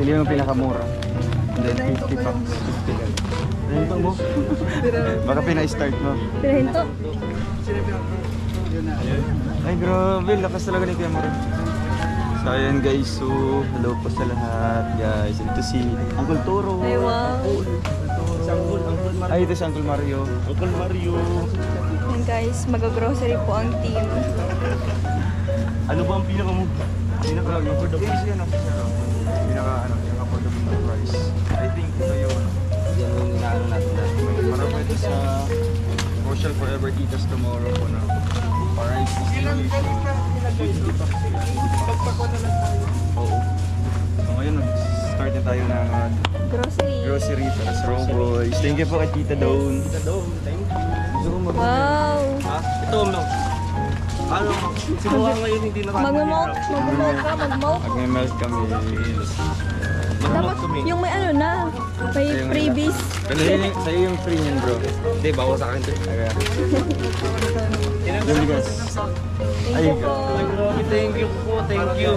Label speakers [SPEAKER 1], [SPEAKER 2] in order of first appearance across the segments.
[SPEAKER 1] Pili yung pinakamura. And then 50 packs. 50 lang. Pinahinto mo? Baka pina-start mo.
[SPEAKER 2] Pinahinto?
[SPEAKER 1] Ay grabe, lakas talaga ni Kuya Maro. So ayan guys, so hello po sa lahat guys. Ito si Uncle Toro.
[SPEAKER 2] Ay wow.
[SPEAKER 1] Ay ito si Uncle Mario.
[SPEAKER 3] Uncle Mario.
[SPEAKER 2] Ayan guys, mag-grocery po ang team.
[SPEAKER 3] Ano ba ang
[SPEAKER 1] Affordable price. I think ito yung yan yung inaano natin dahil. Para pwede sa Social Forever Titas tomorrow po na para oo. So ngayon, start na tayo ng grocery para sa Roboys. Thank you po kay Tita Dawn.
[SPEAKER 3] Tita Dawn, thank you.
[SPEAKER 1] Gusto ko
[SPEAKER 2] Wow!
[SPEAKER 3] Ha? Ito, no? Ano? Sinuha ngayon hindi na
[SPEAKER 2] Mag-malt ka, mag-malt.
[SPEAKER 1] Mag-melt kami.
[SPEAKER 2] Dapat yung may ano na, may freebies.
[SPEAKER 1] Sa'yo yung free niyan bro.
[SPEAKER 3] Hindi, bawa sa akin ito.
[SPEAKER 1] Guys.
[SPEAKER 2] Thank you po.
[SPEAKER 3] Ay, grabe, thank you po, thank you.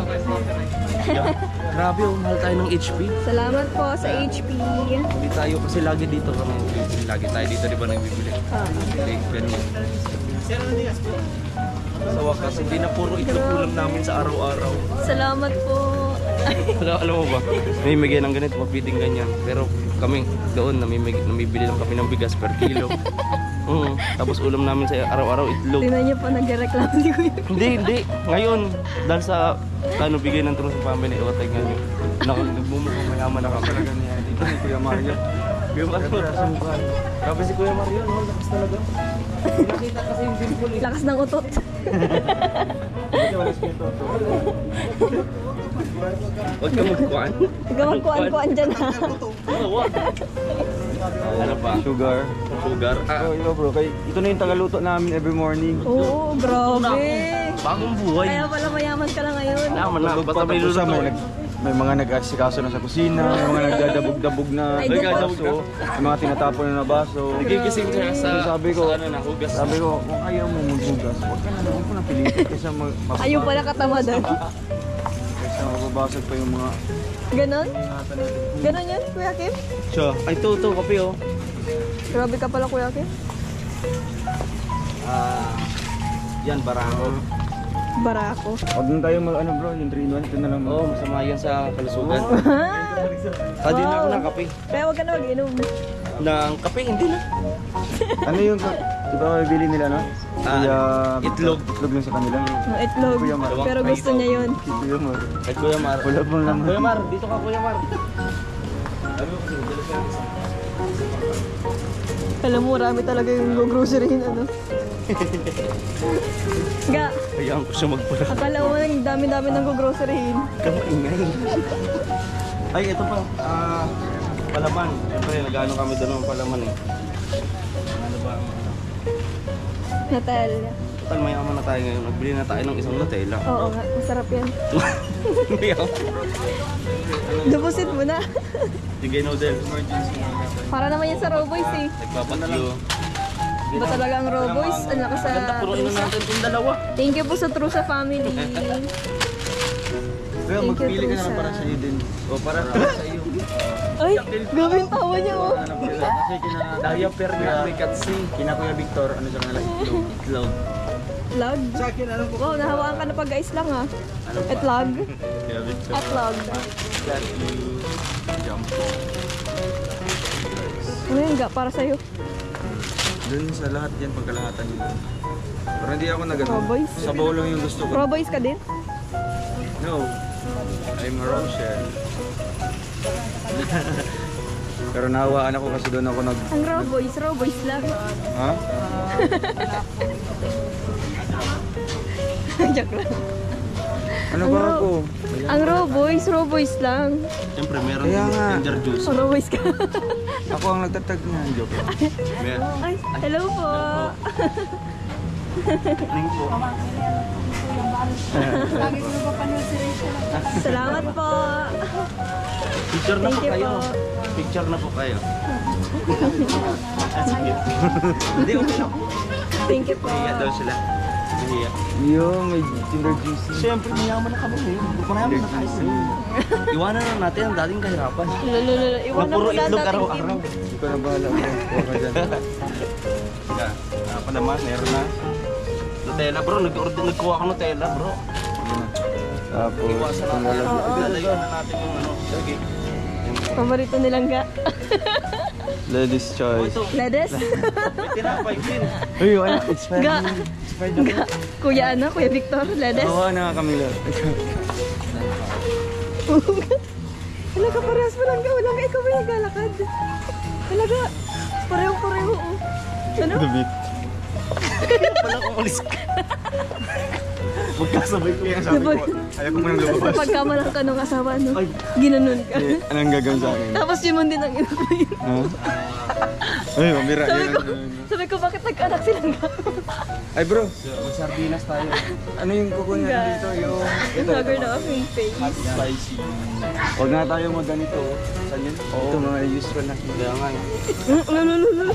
[SPEAKER 3] Grabe, mahal tayo ng HP.
[SPEAKER 2] Salamat po sa HP.
[SPEAKER 3] Hindi tayo kasi lagi dito kami. Lagi tayo dito, di ba nagbibili? Hindi, ganyan. Sa wakas, hindi na puro itlog ulam namin sa araw-araw.
[SPEAKER 2] Salamat po.
[SPEAKER 3] Alam mo ba, namimigay ng ganito, mapiting ganyan. Pero kami doon, namibili lang kami ng bigas per kilo. Tapos ulam namin sa araw-araw, itlog.
[SPEAKER 2] Tingnan niyo po, nagreklamo si Kuya.
[SPEAKER 3] Hindi. Ngayon, dahil sa bigay ng tulong sa family, o tingnan nyo. Nagmumukhang mayaman na kami.
[SPEAKER 1] Talaga niya. Dito ni Kuya Mario.
[SPEAKER 3] Kuya Mario, grabe si Kuya Mario, no? Lakas talaga. Nakita kasi yung dimple eh.
[SPEAKER 2] Lakas ng utot.
[SPEAKER 3] Huwag ka magkuhan.
[SPEAKER 2] Huwag ka magkuhan-kuhan dyan ha.
[SPEAKER 3] Ano pa?
[SPEAKER 1] Sugar.
[SPEAKER 3] Sugar.
[SPEAKER 1] Oh, ito bro, ito na yung tagaluto namin every morning.
[SPEAKER 2] Oo, grabe.
[SPEAKER 3] Bagong buhay.
[SPEAKER 2] Kaya pala mayaman ka lang ngayon.
[SPEAKER 3] Yaman na, basta may
[SPEAKER 1] Tapos
[SPEAKER 3] luluto.
[SPEAKER 1] may mga nag-asikaso na sa kusina, may mga nagdadabog-dabog na
[SPEAKER 2] Ay,
[SPEAKER 1] baso, may mga tinatapon na baso.
[SPEAKER 3] Nagigising siya sa
[SPEAKER 1] sabi ko,
[SPEAKER 3] hugas.
[SPEAKER 1] Sabi ko, kung ayaw mo maghugas, huwag ka na pilitin kasi mababasag.
[SPEAKER 2] Ayun pala katamadan.
[SPEAKER 1] Kasi mababasag pa yung mga
[SPEAKER 2] Ganon?
[SPEAKER 1] ingatan natin.
[SPEAKER 2] Ganon yun, Kuya Kim?
[SPEAKER 3] Siya. Ay, ito, kape oh.
[SPEAKER 2] Grabe ka pala, Kuya Kim.
[SPEAKER 3] Yan, barango.
[SPEAKER 2] Barako.
[SPEAKER 1] Huwag na tayo mag bro, yung 3-in-1, ito na lang.
[SPEAKER 3] Oo, masama yan sa kalusugan. Hindi na ako ng kape.
[SPEAKER 2] Kaya huwag ka na mag-inom.
[SPEAKER 3] Ng kape, hindi na.
[SPEAKER 1] Ano yung, di ba bibili nila no?
[SPEAKER 3] Itlog.
[SPEAKER 1] Itlog lang sa kanila.
[SPEAKER 2] Ng itlog.
[SPEAKER 1] Kuya Mar.
[SPEAKER 2] Pero gusto niya yun.
[SPEAKER 1] Kuya Mar.
[SPEAKER 3] Kay Kuya Mar.
[SPEAKER 1] Wala pong laman.
[SPEAKER 3] Kuya Mar, dito ka Kuya Mar. Sabi mo kasi, dala siya.
[SPEAKER 2] Alam mo, marami talaga yung grocery ano. Ga,
[SPEAKER 3] Hayaan ko siya magpula.
[SPEAKER 2] akala mo lang dami-dami ng groceryhin.
[SPEAKER 3] Kamaingay. Ay, ito pa. Palaman. Siyempre, nag-ano kami doon ng palaman eh. Ano ba?
[SPEAKER 2] Natal.
[SPEAKER 3] Total, mayaman na tayo ngayon. Nagbili na tayo ng isang Nutella.
[SPEAKER 2] Oo nga, masarap yan.
[SPEAKER 3] Mayaman.
[SPEAKER 2] Dubusit mo na.
[SPEAKER 3] Sige, noodle.
[SPEAKER 2] Para naman yan sa Roboys eh.
[SPEAKER 3] Nagpapatyo.
[SPEAKER 2] Iba talaga ang Roboys. Ang lakas sa
[SPEAKER 3] Maganda, puruin na
[SPEAKER 2] Trusa.
[SPEAKER 3] natin itong dalawa.
[SPEAKER 2] Thank you po sa Trusa family.
[SPEAKER 1] Kaya
[SPEAKER 2] Thank you,
[SPEAKER 1] magpili ka na lang
[SPEAKER 2] Trusa.
[SPEAKER 1] para sa iyo din.
[SPEAKER 3] O, para sa iyo.
[SPEAKER 2] Ay, gawin tawa niya oh.
[SPEAKER 1] Kasi
[SPEAKER 3] Diaper na may katsi.
[SPEAKER 1] kina Kuya Victor, ano siya kanila? Itlog.
[SPEAKER 3] Itlog.
[SPEAKER 2] Lag. Wow, nahawaan ka na pag-guys lang ha. Etlag.
[SPEAKER 3] Kaya Victor.
[SPEAKER 2] Etlag.
[SPEAKER 3] That you jump.
[SPEAKER 2] Ano yun ga? Para sa'yo.
[SPEAKER 1] Doon sa lahat yan, pagkalahatan nila. Pero hindi ako nag
[SPEAKER 2] Roboys?
[SPEAKER 1] Sabaw lang yung gusto ko.
[SPEAKER 2] Roboys ka din?
[SPEAKER 1] No. I'm a Rochelle. Pero nawaan ako kasi doon ako nag...
[SPEAKER 2] Ang Roboys lang.
[SPEAKER 1] Ha?
[SPEAKER 2] Joke lang.
[SPEAKER 1] Ano ba ako?
[SPEAKER 2] Ang Roboys lang.
[SPEAKER 3] Siyempre, meron
[SPEAKER 1] Kaya
[SPEAKER 3] din
[SPEAKER 1] nga.
[SPEAKER 3] ginger juice.
[SPEAKER 2] Ang Roboys ka.
[SPEAKER 1] Ako ang nagtatag niyan. Joke lang.
[SPEAKER 3] Meron.
[SPEAKER 2] Ay, hello po.
[SPEAKER 3] Ning po.
[SPEAKER 2] Salamat po.
[SPEAKER 3] Picture na
[SPEAKER 2] Thank
[SPEAKER 3] po
[SPEAKER 2] you
[SPEAKER 3] kayo.
[SPEAKER 2] po.
[SPEAKER 3] Picture na po kayo. Sige. Hindi, okay lang.
[SPEAKER 2] Thank you po.
[SPEAKER 3] Kaya daw sila. Iya.
[SPEAKER 1] Yung may Kinder Juicy.
[SPEAKER 3] Siyempre, mayaman na kami ngayon. Mayaman na tayo ngayon. Iwanan na natin ang dating kahirapan.
[SPEAKER 2] Lululul.
[SPEAKER 3] Na
[SPEAKER 2] Iwanan
[SPEAKER 3] puro
[SPEAKER 2] mo na
[SPEAKER 3] itlog
[SPEAKER 2] dating
[SPEAKER 3] araw-araw.
[SPEAKER 1] Hindi ko na bahala bro. Huwag ka dyan.
[SPEAKER 3] Apa naman, meron na. Nutella bro, nagkuha ka Nutella bro.
[SPEAKER 1] Tapos,
[SPEAKER 3] Iwasan
[SPEAKER 1] itong
[SPEAKER 3] natin.
[SPEAKER 1] lalagyan.
[SPEAKER 3] Lalagyan na natin yung ano. Okay.
[SPEAKER 2] Paborito nilang ga.
[SPEAKER 1] Ladies choice.
[SPEAKER 3] Ito,
[SPEAKER 2] Ledes?
[SPEAKER 3] may tinapay din.
[SPEAKER 1] Uy, wala. Expired
[SPEAKER 2] Ga.
[SPEAKER 1] na. Expired na.
[SPEAKER 2] Ga. Kuya ano? Kuya Victor? Ledes?
[SPEAKER 1] Nawa na kami lang.
[SPEAKER 2] Wala ka parehas mo lang ga. Wala ka ikaw ba yung galakad? Wala ga. Pareho-pareho. Ano?
[SPEAKER 1] Dubit.
[SPEAKER 3] Pala umalis ka. Magkasabay ko yan.
[SPEAKER 1] Sabi ko, ayaw ko munang lumabas.
[SPEAKER 2] Sa pagkamalang ka nung asawa, no?
[SPEAKER 3] Ay.
[SPEAKER 2] Ginanon ka.
[SPEAKER 1] Eh, anong gagawin sa akin?
[SPEAKER 2] Tapos yun mo din ang ina ko yun.
[SPEAKER 1] Ha? Ay, mabira.
[SPEAKER 2] Sabi ko, bakit nagkaanak silang ga?
[SPEAKER 1] Ay bro, sardinas tayo. Ano yung kukunin natin dito? Yung...
[SPEAKER 2] Nagger na aking face.
[SPEAKER 3] Spicy.
[SPEAKER 1] Huwag na tayo mag ganito. Saan yun? Ito mga usual na.
[SPEAKER 3] Kaya nga eh.
[SPEAKER 2] Lululul.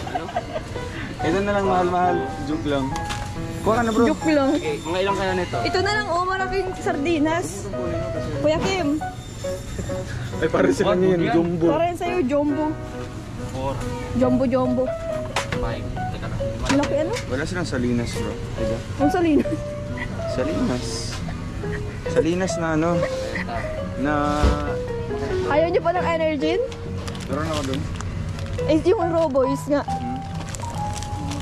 [SPEAKER 1] Ito na lang mahal-mahal. Joke lang. Kuha ka na bro.
[SPEAKER 2] Joke lang.
[SPEAKER 3] Okay, mga ilang kaya nito?
[SPEAKER 2] Ito na lang, oh, malaking sardinas. Kuya Kim,
[SPEAKER 1] Ay para sa kanya yun, jumbo.
[SPEAKER 2] para yan sa'yo, jumbo.
[SPEAKER 3] 4,
[SPEAKER 2] Jumbo.
[SPEAKER 3] 5. Teka na.
[SPEAKER 2] Malaki ano?
[SPEAKER 1] Wala silang salinas bro. Diba?
[SPEAKER 2] Ang salinas.
[SPEAKER 1] Salinas. Salinas na ano? Na...
[SPEAKER 2] Ayaw niyo pa ng Energin?
[SPEAKER 1] Meron ako dun.
[SPEAKER 2] Eh, yung Roboys nga.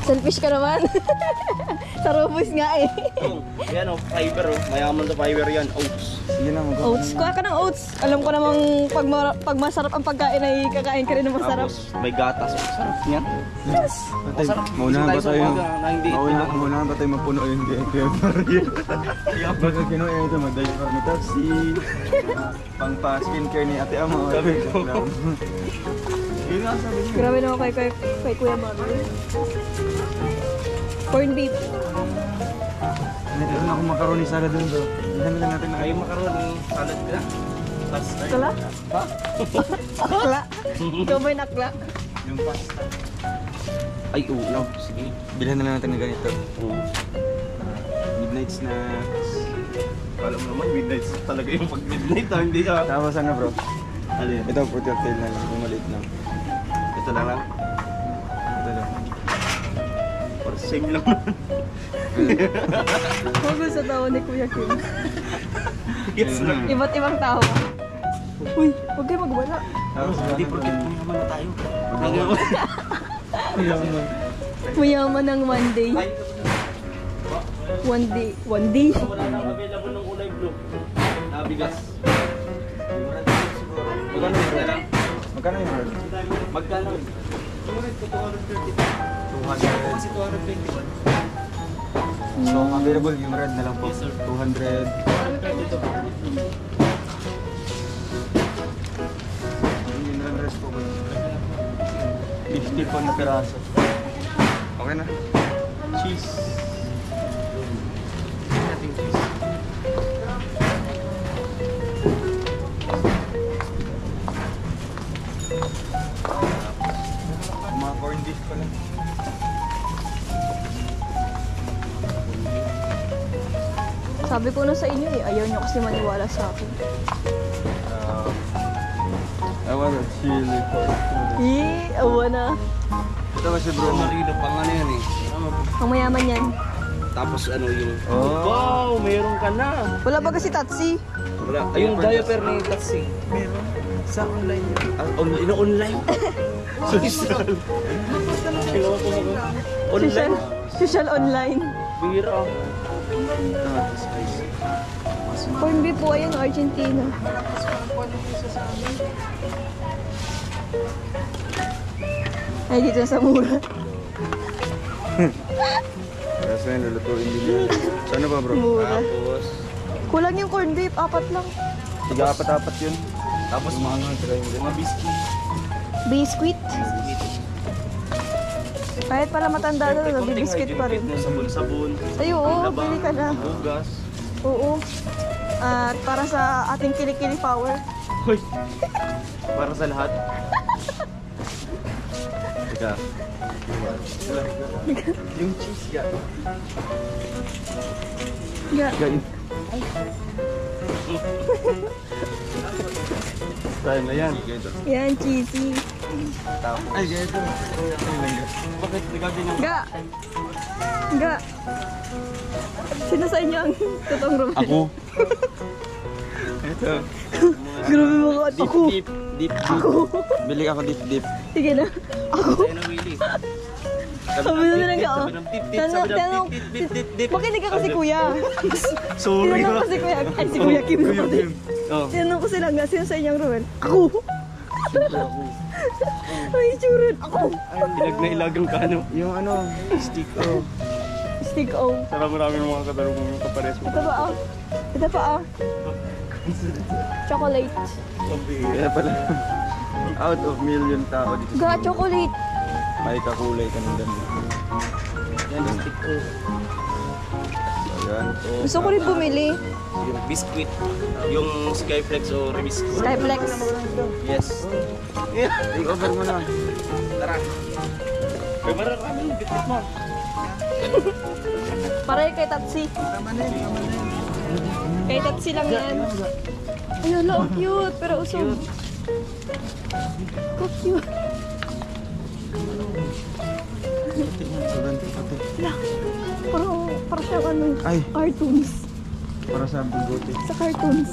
[SPEAKER 2] Selfish ka naman. Sa Roboys nga eh.
[SPEAKER 3] Oh, yan oh, fiber oh. Mayaman sa fiber yan. Oats.
[SPEAKER 1] Sige na, mag
[SPEAKER 2] Oats. Kuha ka ng oats. Alam ko namang pag masarap ang pagkain ay kakain ka rin ng masarap.
[SPEAKER 3] Tapos may gatas. Oh, sarap niyan.
[SPEAKER 2] Yes.
[SPEAKER 3] Masarap.
[SPEAKER 1] Maunahan ba
[SPEAKER 3] Gusto
[SPEAKER 1] tayo?
[SPEAKER 3] sa umaga na hindi itlog.
[SPEAKER 1] Maunahan ba tayo mapuno yung Kuya Mario? Baga kinuha ito, mag-diaper ni Tapsi. Pang skincare ni Ate Amo.
[SPEAKER 3] Sabi ko. Yun nga sabi niya.
[SPEAKER 2] Grabe naman kay Kuya Mami. Corn beef.
[SPEAKER 1] Meron akong macaroni salad dun bro. Ilan lang natin na
[SPEAKER 3] Ay, macaroni. Salad ka. Tapos ay.
[SPEAKER 2] Akla?
[SPEAKER 3] Ha?
[SPEAKER 2] Akla? Ikaw ba yung akla?
[SPEAKER 1] yung pasta.
[SPEAKER 3] Ay, ulo. Sige.
[SPEAKER 1] Bilhan na lang natin na ganito.
[SPEAKER 3] Oo.
[SPEAKER 1] Midnight snacks.
[SPEAKER 3] Alam mo naman, midnight talaga yung pag-midnight. Hindi ka.
[SPEAKER 1] Tapos ano bro?
[SPEAKER 3] Ano yun?
[SPEAKER 1] Ito, fruity cocktail na lang. Yung maliit lang.
[SPEAKER 3] Ito na lang.
[SPEAKER 1] Ito lang.
[SPEAKER 3] Or same lang naman.
[SPEAKER 2] Huwag sa tawa ni Kuya Kim.
[SPEAKER 3] Yes lang.
[SPEAKER 2] Iba't ibang tao. Uy, huwag kayo magwala.
[SPEAKER 1] Tapos
[SPEAKER 3] Hindi porket mayaman na tayo. Nagawa.
[SPEAKER 2] Mayaman ng one day.
[SPEAKER 3] Ay,
[SPEAKER 2] One day. One day.
[SPEAKER 3] wala nang available ng kulay blue. Nabigas.
[SPEAKER 1] Magkano yung bread? Magkano yung bread?
[SPEAKER 3] Magkano? Yung red ko 230.
[SPEAKER 1] 200.
[SPEAKER 3] Kasi 221.
[SPEAKER 1] So, available yung red na lang po.
[SPEAKER 3] Yes, sir.
[SPEAKER 1] 200.
[SPEAKER 3] 232.
[SPEAKER 1] Yung rest po ba? 50 po na piraso. Okay na.
[SPEAKER 3] Cheese. Ating cheese.
[SPEAKER 1] Mga corned beef pala.
[SPEAKER 2] Sabi ko na sa inyo eh, ayaw nyo kasi maniwala sa akin.
[SPEAKER 1] I want a chili pork.
[SPEAKER 2] Awa na.
[SPEAKER 1] Ito kasi bro.
[SPEAKER 3] Marino pang ano yan eh.
[SPEAKER 2] Ang mayaman yan.
[SPEAKER 3] Tapos ano yung...
[SPEAKER 1] Oh.
[SPEAKER 3] Wow! Meron ka na!
[SPEAKER 2] Wala ba kasi Tatsi?
[SPEAKER 3] Wala. Ay, yung diaper ni Tatsing.
[SPEAKER 1] Meron. Sa online yun.
[SPEAKER 3] Online? Social. Kilawa ko ako.
[SPEAKER 2] Social,
[SPEAKER 3] Online?
[SPEAKER 2] social online.
[SPEAKER 3] Bira.
[SPEAKER 1] Ito nga, spicy.
[SPEAKER 2] Corn beef po, ayun, Argentina. Ay, dito sa mura.
[SPEAKER 1] Kaso yan, lulutuin din yan. Sana ba bro?
[SPEAKER 2] Mura.
[SPEAKER 3] Tapos...
[SPEAKER 2] Kulang yung corn beef, 4 lang.
[SPEAKER 1] Tiga apat-apat yun.
[SPEAKER 3] Tapos
[SPEAKER 1] Yung mga ano, try mo din.
[SPEAKER 3] mga biscuit.
[SPEAKER 2] Biscuit. Kahit pala matanda na, nag-biscuit pa rin.
[SPEAKER 3] Sabon-sabon.
[SPEAKER 2] Ay, oo, pili ka na.
[SPEAKER 3] Bugas.
[SPEAKER 2] Oo. At para sa ating kilikili power.
[SPEAKER 3] Hoy! Para sa lahat.
[SPEAKER 1] Teka. Yung cheese ga.
[SPEAKER 2] Ga.
[SPEAKER 1] Guys.
[SPEAKER 3] Tayo na yan.
[SPEAKER 2] Yan, cheesy.
[SPEAKER 1] Ay, ganito.
[SPEAKER 3] Bakit nagkaganyan?
[SPEAKER 2] Ga. Ga. Sino sa inyo ang totoong Romel?
[SPEAKER 1] Ako. Ito.
[SPEAKER 2] Grabe mga ako.
[SPEAKER 1] Deep. Bili ako deep.
[SPEAKER 2] Sige na.
[SPEAKER 3] Tayo na Willy.
[SPEAKER 2] Sabi na lang ka, oh. Tanong, makinig ka kasi kuya.
[SPEAKER 3] Sorry
[SPEAKER 2] Tinanong kasi kuya. Ay, si Kuya Kim.
[SPEAKER 3] Oh.
[SPEAKER 2] Tinanong ko sila nga, sino sa inyo ang Romel? Ako. Ay, churun. Ako.
[SPEAKER 3] Pinagnailagang kano.
[SPEAKER 1] Yung ano, stick o.
[SPEAKER 2] Stick O.
[SPEAKER 3] Sarap marami ng mga katarong mga kapares mo.
[SPEAKER 2] Ito ba, oh? Ito pa, oh. Chocolate.
[SPEAKER 1] Kaya pala. Out of million tao dito.
[SPEAKER 2] Ga, chocolate.
[SPEAKER 1] May kakulay ka ng dami.
[SPEAKER 3] Yan, stick o.
[SPEAKER 1] Ayan. Oh,
[SPEAKER 2] Gusto ko rin bumili.
[SPEAKER 3] Yung biscuit. Yung Skyflex o Rebisco.
[SPEAKER 2] Skyflex.
[SPEAKER 3] Yes.
[SPEAKER 1] take over mo na.
[SPEAKER 3] Tara. Kaya marami yung bitbit mo.
[SPEAKER 2] Para kay Tatsi. Kay Tatsi lang yan. Ayun, lo, cute. Pero usog. Ko cute. Wala. Parang siyang ano,
[SPEAKER 1] Ay.
[SPEAKER 2] cartoons.
[SPEAKER 1] Para sa bigote.
[SPEAKER 2] Sa cartoons.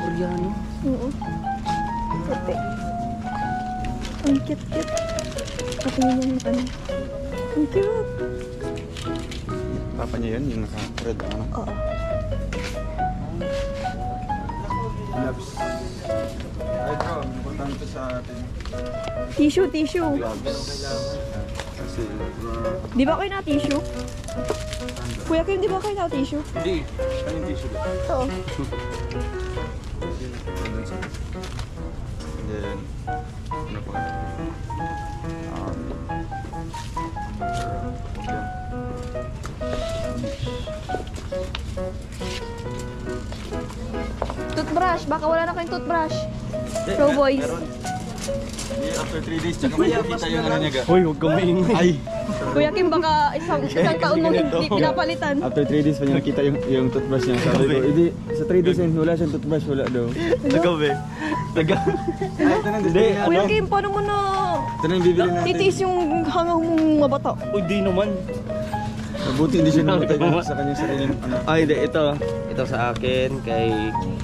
[SPEAKER 3] Koreano.
[SPEAKER 2] Oo. Puti. Ang cute. Patingin yung ano. Ang cute.
[SPEAKER 1] Papa niya yun, yung naka-red ano.
[SPEAKER 2] Oo.
[SPEAKER 1] Gloves. Ay bro, importante sa atin.
[SPEAKER 2] Tissue.
[SPEAKER 1] Gloves. Kasi,
[SPEAKER 2] Di ba kayo na tissue? Kuya Kim, di ba kayo na tissue?
[SPEAKER 3] Hindi.
[SPEAKER 1] ano yung tissue doon?
[SPEAKER 2] Ito.
[SPEAKER 1] Then, ano pa? Yan.
[SPEAKER 2] Toothbrush. Baka wala na kayong toothbrush. Pro boys.
[SPEAKER 1] Meron. After 3 days, tsaka makikita yung ano niya ga.
[SPEAKER 3] Hoy, huwag kang maingay.
[SPEAKER 1] Ay!
[SPEAKER 2] Kuya Kim, baka isang taon mong hindi pinapalitan.
[SPEAKER 1] After 3 days pa niya nakita yung toothbrush niya. Sabi ko, hindi, sa 3 days yun, wala siyang toothbrush, wala daw.
[SPEAKER 3] Tagaw eh. Tagaw.
[SPEAKER 1] Ay, ito na, hindi.
[SPEAKER 2] Kuya Kim, paano mo na
[SPEAKER 1] Ito na yung bibili natin.
[SPEAKER 2] titiis yung hangaw mong mabata?
[SPEAKER 3] Uy, di naman.
[SPEAKER 1] Mabuti hindi siya namatay sa kanyang sariling ano.
[SPEAKER 3] Ay, hindi. Ito sa akin, kay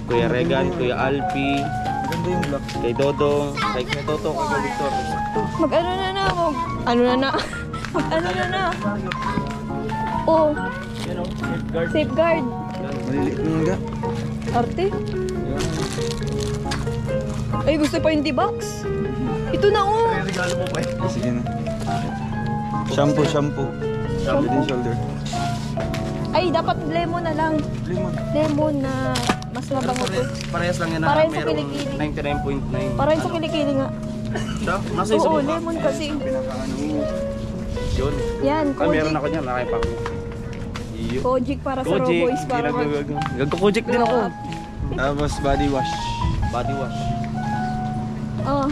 [SPEAKER 3] Kuya Regan, Kuya Alpi,
[SPEAKER 1] Maganda yung black.
[SPEAKER 3] kay Dodong, kay Toto, kay Kuya Victor.
[SPEAKER 2] Mag-ano na. Mag-ano na. Oh,
[SPEAKER 3] Yan o, safeguard.
[SPEAKER 2] safeguard.
[SPEAKER 1] Malilit mo nga.
[SPEAKER 2] Arte. Ay, gusto pa yung D-box. Ito na, oh.
[SPEAKER 3] Regalo mo pa eh.
[SPEAKER 1] Sige na. Shampoo.
[SPEAKER 2] Shampoo.
[SPEAKER 1] Head and shoulder.
[SPEAKER 2] Ay, dapat lemon na lang.
[SPEAKER 1] Lemon.
[SPEAKER 2] Lemon na mas mabango to.
[SPEAKER 3] Parehas lang yan na
[SPEAKER 2] Parehas sa
[SPEAKER 3] merong
[SPEAKER 2] kilikili.
[SPEAKER 3] 99.9.
[SPEAKER 2] Para yun sa kilikili nga.
[SPEAKER 3] Siya? Nasa isa
[SPEAKER 2] Oo,
[SPEAKER 3] mo ba?
[SPEAKER 2] lemon kasi.
[SPEAKER 1] Pinaka-ano.
[SPEAKER 3] Yun.
[SPEAKER 2] Yan,
[SPEAKER 3] Meron
[SPEAKER 2] Kojic.
[SPEAKER 3] ako niyan, nakaipak ko. Iyo.
[SPEAKER 2] Kojic para sa raw boys. Para mag...
[SPEAKER 3] Gagko-Kojic din ako.
[SPEAKER 1] Tapos body wash.
[SPEAKER 3] Body wash.
[SPEAKER 2] Oh,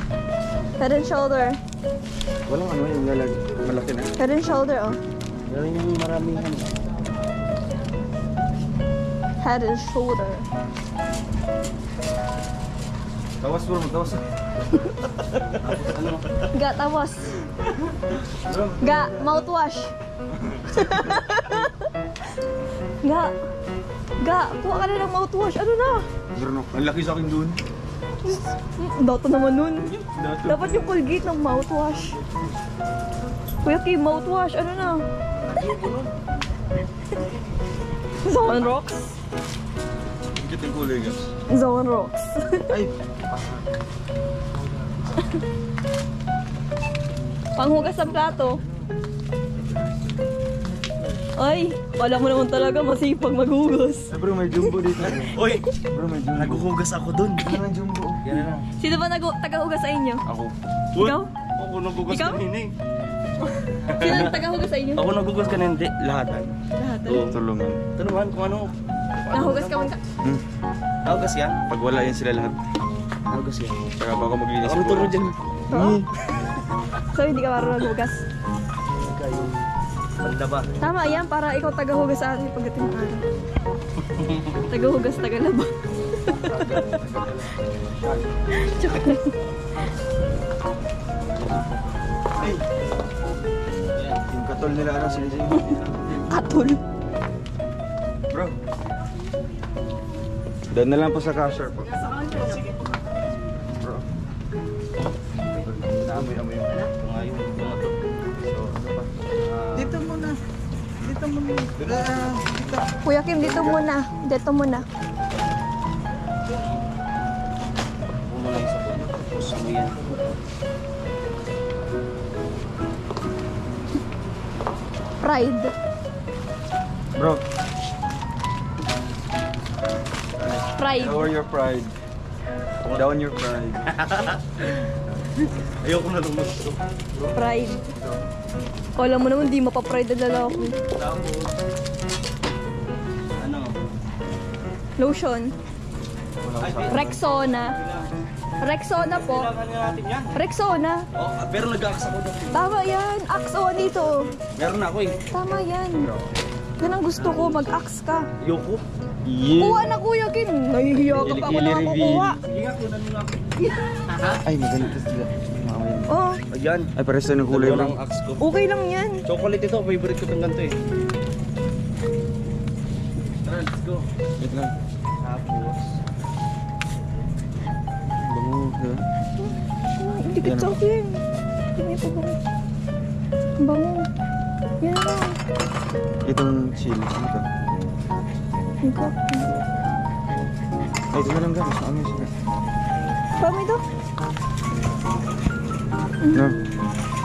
[SPEAKER 2] head and shoulder.
[SPEAKER 1] Walang ano yung lalag. Malaki na.
[SPEAKER 2] Head and shoulder, oh.
[SPEAKER 3] Meron yung maraming ano.
[SPEAKER 2] Head and shoulder.
[SPEAKER 1] Tawas bro, tawas.
[SPEAKER 3] Ano?
[SPEAKER 2] Ga, tawas. Ga, mouthwash. Ga, kuha ka na ng mouthwash. Ano na?
[SPEAKER 1] Bruno, ang laki sa akin dun.
[SPEAKER 2] Dato naman nun. Dapat yung Colgate ng mouthwash. Kuya Kim, mouthwash. Ano na? Zone Rocks.
[SPEAKER 1] Higit yung kulay guys.
[SPEAKER 2] Zone Rocks.
[SPEAKER 1] Ay!
[SPEAKER 2] Panghugas ng plato. Ay, wala mo naman talaga masipag maghugas.
[SPEAKER 1] Bro, may jumbo dito.
[SPEAKER 3] Uy!
[SPEAKER 1] Bro, may jumbo.
[SPEAKER 3] Naguhugas ako dun.
[SPEAKER 1] Ano may jumbo?
[SPEAKER 3] Yan na lang.
[SPEAKER 2] Sino ba taga-hugas sa inyo?
[SPEAKER 3] Ako.
[SPEAKER 2] Ikaw?
[SPEAKER 3] Ako nagugas
[SPEAKER 2] Ikaw?
[SPEAKER 3] kanina eh.
[SPEAKER 2] Sino ang taga-hugas sa inyo?
[SPEAKER 3] Ako nagugas kanina, hindi. Lahatan.
[SPEAKER 2] Lahat.
[SPEAKER 3] Oo.
[SPEAKER 1] Tulungan.
[SPEAKER 3] Ito naman kung ano.
[SPEAKER 2] Nahugas ka man ka.
[SPEAKER 3] Nahugas yan?
[SPEAKER 1] Pag wala yan sila lahat.
[SPEAKER 3] Nahugas yan.
[SPEAKER 1] Saka baka maglinis
[SPEAKER 3] Ano turo dyan?
[SPEAKER 1] Hmm.
[SPEAKER 2] So, hindi ka marunong maghugas.
[SPEAKER 3] Yung banda ba?
[SPEAKER 2] Tama yan, para ikaw tagahugas sa atin pagdating ng araw. Tagahugas, tagalaba. Joke lang.
[SPEAKER 1] Ay! Yung katol nila ano, sinising.
[SPEAKER 2] Katol.
[SPEAKER 1] Bro. Doon na lang po sa cashier po. Bro. Naamoy-amoy yung
[SPEAKER 3] Ngayon, mga to.
[SPEAKER 1] So, ano pa?
[SPEAKER 4] Dito muna. Dito muna. Dito.
[SPEAKER 2] Kuya Kim, dito muna. Dito muna.
[SPEAKER 3] Muna yung sabon. Tapos mo yan.
[SPEAKER 2] Pride.
[SPEAKER 1] Bro,
[SPEAKER 2] Pride.
[SPEAKER 1] lower your pride. Down your pride.
[SPEAKER 3] Ayoko na lumusok.
[SPEAKER 2] Pride. Alam mo naman, di mapapride ang lalaki.
[SPEAKER 3] Tapos, ano?
[SPEAKER 2] Lotion. Rexona. Rexona po.
[SPEAKER 3] Kailangan na natin yan.
[SPEAKER 2] Rexona.
[SPEAKER 3] Oh, pero nag-aaks ako doon.
[SPEAKER 2] Tama yan. Axe o dito.
[SPEAKER 3] Meron na ako eh.
[SPEAKER 2] Tama yan. Yan ang gusto ko. Mag-axe ka.
[SPEAKER 3] Ayoko.
[SPEAKER 2] Kuha na Kuya Kim. Nahihiya ka pa ako na kukuha.
[SPEAKER 3] Hindi nga, kunan mo nga ako.
[SPEAKER 1] Ay, maganda sila. Maamoy.
[SPEAKER 2] Oh,
[SPEAKER 3] Ayan.
[SPEAKER 1] Ay, pares na ng kulay
[SPEAKER 3] Dalawa
[SPEAKER 1] bro.
[SPEAKER 3] ng axe ko.
[SPEAKER 2] okay lang yan.
[SPEAKER 3] Chocolate ito, favorite ko itong ganito eh. Tara, let's go.
[SPEAKER 1] Wait lang.
[SPEAKER 3] Tapos,
[SPEAKER 1] Bango, di ba?
[SPEAKER 2] Hindi ka sa akin. Hindi pa bango. Ang bango. Yan lang.
[SPEAKER 1] Itong chili. Ito.
[SPEAKER 2] Ikaw.
[SPEAKER 1] Ay, ito na lang guys. Ano yung sila?
[SPEAKER 2] Pami daw.
[SPEAKER 1] No.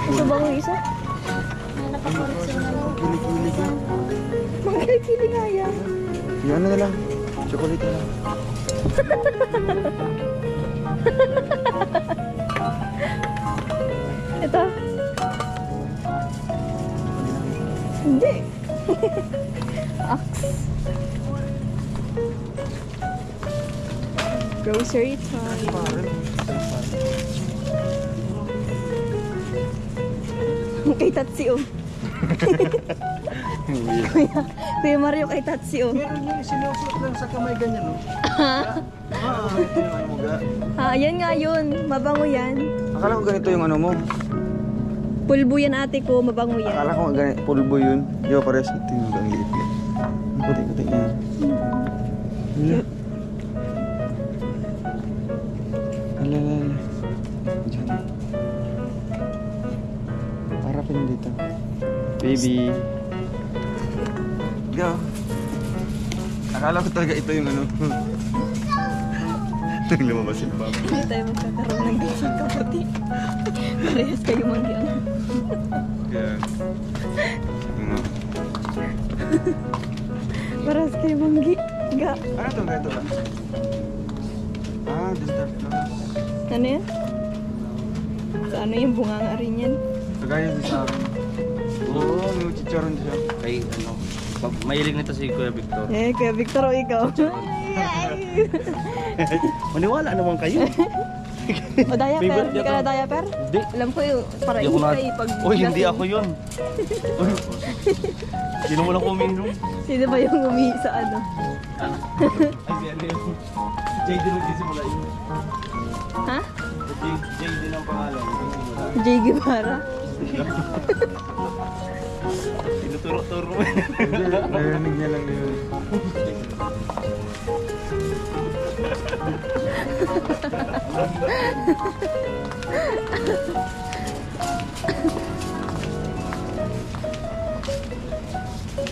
[SPEAKER 2] Ito bango yung isa.
[SPEAKER 1] Kili-kili ka.
[SPEAKER 2] Magkakili nga yan.
[SPEAKER 1] Yung ano na lang. Chocolate na lang.
[SPEAKER 2] Ito. Hindi. Axe. Grocery time. Kay Tatsi oh. Kuya Mario kay Tatsi oh.
[SPEAKER 4] Meron yung sinusot lang sa kamay ganyan, no?
[SPEAKER 2] Ah, yan nga yun. Mabango yan.
[SPEAKER 1] Akala ko ganito yung ano mo.
[SPEAKER 2] Pulbo yan ate ko. Mabango yan.
[SPEAKER 1] Akala ko ganito. Pulbo yun. Di ba pares ito yung ang liit-liit. Ang puti-puti niya. Hala. Hala. Diyan. Harapin dito. Baby. Go. Akala ko talaga ito yung ano. Lumabas yung baba.
[SPEAKER 2] Hindi tayo magkakaroon ng gising kaputi. Parehas kayo manggiang.
[SPEAKER 1] Kaya. Ano?
[SPEAKER 2] Parehas kayo manggi. Ga.
[SPEAKER 1] Ano itong ganito ba? Ah, this is the
[SPEAKER 2] Ano yan? Sa ano yung bunganga rin yan?
[SPEAKER 1] kagaya din sa akin. Oo, may chicharon siya.
[SPEAKER 3] ay ano, mahilig nito si Kuya Victor.
[SPEAKER 2] Eh, Kuya Victor o ikaw.
[SPEAKER 3] Maniwala naman kayo.
[SPEAKER 2] O diaper,
[SPEAKER 3] Favorite
[SPEAKER 2] hindi
[SPEAKER 3] niya
[SPEAKER 2] ka na
[SPEAKER 3] to.
[SPEAKER 2] diaper?
[SPEAKER 3] Hindi.
[SPEAKER 2] Alam ko yun, para
[SPEAKER 3] Hindi ako na...
[SPEAKER 2] ikay pag...
[SPEAKER 3] Uy, hindi
[SPEAKER 2] lasing.
[SPEAKER 3] ako yun. Uy, sino mo lang kuminom?
[SPEAKER 2] Sino ba yung umihi sa ano?
[SPEAKER 3] Ay, si ano yun? JD nagsisimula yun.
[SPEAKER 2] Ha?
[SPEAKER 3] JD ang pangalan.
[SPEAKER 2] Jay Guevara?
[SPEAKER 3] Tinuturo-turo mo.
[SPEAKER 1] Hindi, narinig niya lang yun.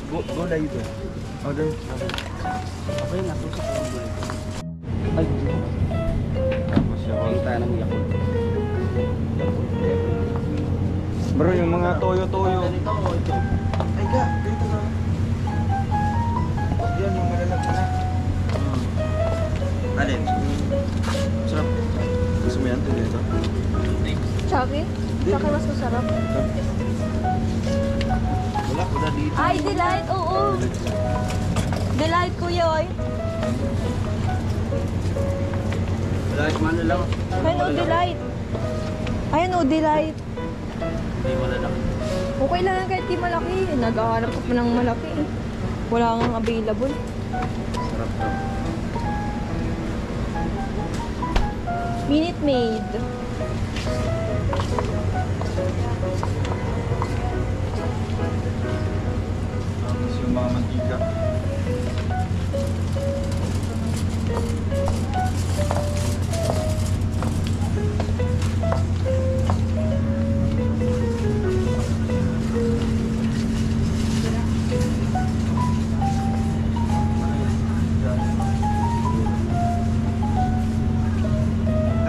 [SPEAKER 3] Go na ito.
[SPEAKER 1] Oh, doon.
[SPEAKER 3] Okay, natusok ko ang gulay. Ay, tapos yung tayo ng Yakult.
[SPEAKER 1] Bro, yung mga toyo-toyo.
[SPEAKER 3] Ganito o ito?
[SPEAKER 1] Ay, ga, ganito na. Yan, yung malalag na. Alin? Sarap. Gusto mo yan? Ito ganito.
[SPEAKER 2] Chucky? Chucky mas masarap.
[SPEAKER 3] Wala dito.
[SPEAKER 2] Ay, Delight, oo. Delight, kuya, oy.
[SPEAKER 3] Wala, ano lang.
[SPEAKER 2] Ayun, oh, Delight. Ayun, oh, Delight.
[SPEAKER 3] Hindi malalaki.
[SPEAKER 2] Okay lang yan kahit di malaki. Naghahanap ko pa ng malaki eh. Wala kang available.
[SPEAKER 3] Sarap daw.
[SPEAKER 2] Minute Maid.
[SPEAKER 1] Tapos yung mga mantika.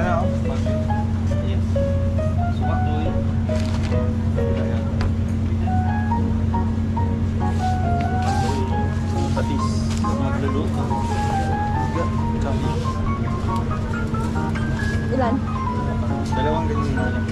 [SPEAKER 1] Tara, oh, bakit?
[SPEAKER 3] Yes. Sukat to eh.
[SPEAKER 1] Ayan.
[SPEAKER 3] Patis. Magluluto.
[SPEAKER 1] Kami.
[SPEAKER 2] Ilan?
[SPEAKER 1] Dalawang ganyan na lang.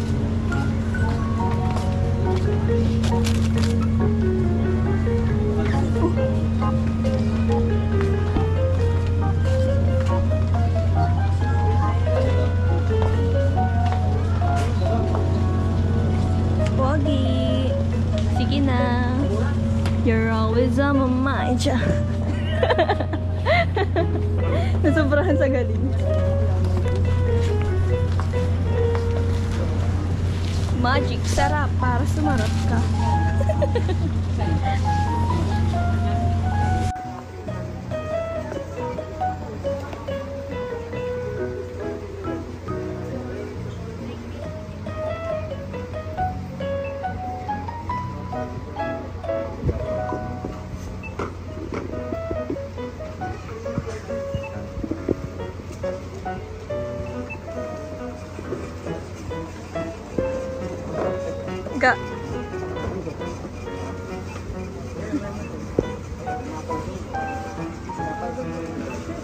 [SPEAKER 2] Pogi. Sige na. You're always on my mind. Nasobrahan sa galing. Magic, sarap para sumarap ka. Ga.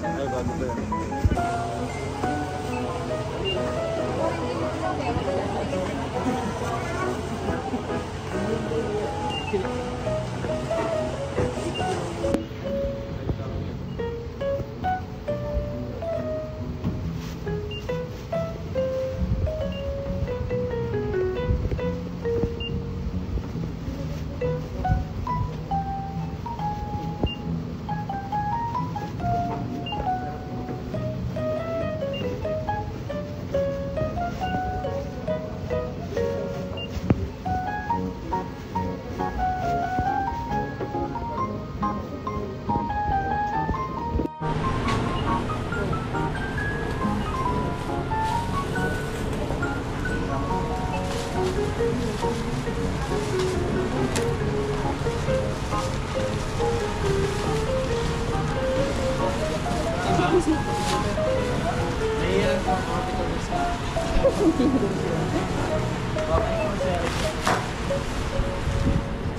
[SPEAKER 1] Ay, bago ba yan?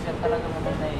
[SPEAKER 3] Siya talaga naman na eh.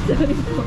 [SPEAKER 2] Sorry po.